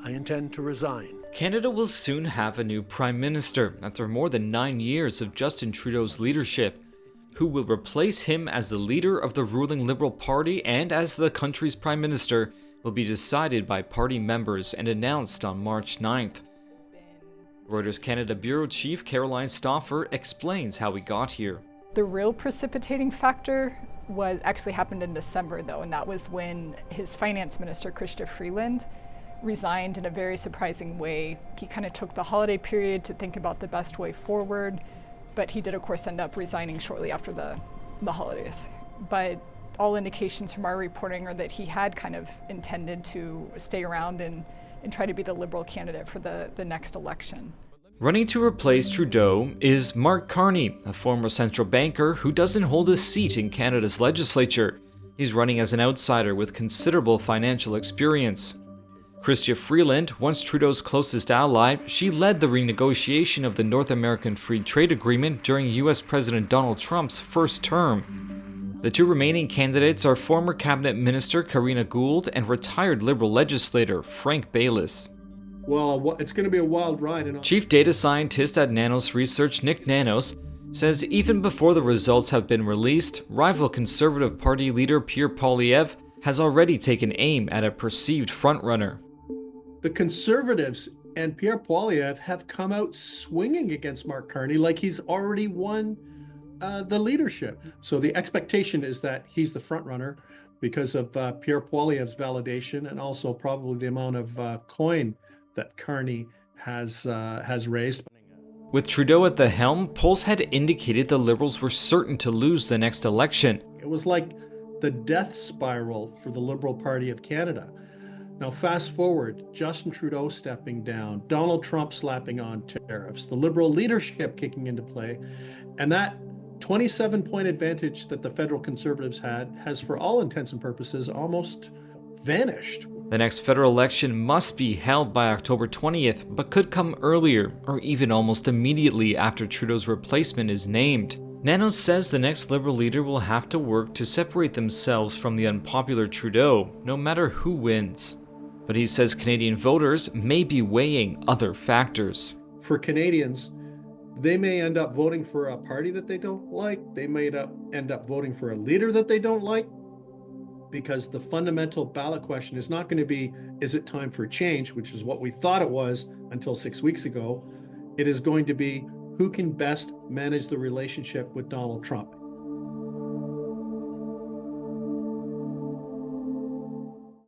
I intend to resign. Canada will soon have a new Prime Minister after more than 9 years of Justin Trudeau's leadership. Who will replace him as the leader of the ruling Liberal Party and as the country's Prime Minister will be decided by party members and announced on March 9th. Reuters Canada Bureau Chief Caroline Stauffer explains how we got here. The real precipitating factor actually happened in December, though, and that was when his finance minister, Chrystia Freeland, resigned in a very surprising way. He kind of took the holiday period to think about the best way forward, but he did, of course, end up resigning shortly after the holidays. But all indications from our reporting are that he had kind of intended to stay around and try to be the Liberal candidate for the next election. Running to replace Trudeau is Mark Carney, a former central banker who doesn't hold a seat in Canada's legislature. He's running as an outsider with considerable financial experience. Chrystia Freeland, once Trudeau's closest ally, she led the renegotiation of the North American Free Trade Agreement during US President Donald Trump's first term. The two remaining candidates are former cabinet minister Karina Gould and retired Liberal legislator Frank Baylis. Well, it's going to be a wild ride. Chief data scientist at Nanos Research Nick Nanos says even before the results have been released, rival Conservative Party leader Pierre Poilievre has already taken aim at a perceived frontrunner. The Conservatives and Pierre Poilievre have come out swinging against Mark Carney like he's already won the leadership. So the expectation is that he's the frontrunner because of Pierre Poilievre's validation and also probably the amount of coin that Carney has raised. With Trudeau at the helm, polls had indicated the Liberals were certain to lose the next election. It was like the death spiral for the Liberal Party of Canada. Now fast forward, Justin Trudeau stepping down, Donald Trump slapping on tariffs, the Liberal leadership kicking into play, and that 27-point advantage that the federal Conservatives had has, for all intents and purposes, almost vanished. The next federal election must be held by October 20th, but could come earlier or even almost immediately after Trudeau's replacement is named. Nanos says the next Liberal leader will have to work to separate themselves from the unpopular Trudeau, no matter who wins. But he says Canadian voters may be weighing other factors. For Canadians, they may end up voting for a party that they don't like. They may end up voting for a leader that they don't like, because the fundamental ballot question is not going to be, is it time for change, which is what we thought it was until 6 weeks ago. It is going to be, who can best manage the relationship with Donald Trump?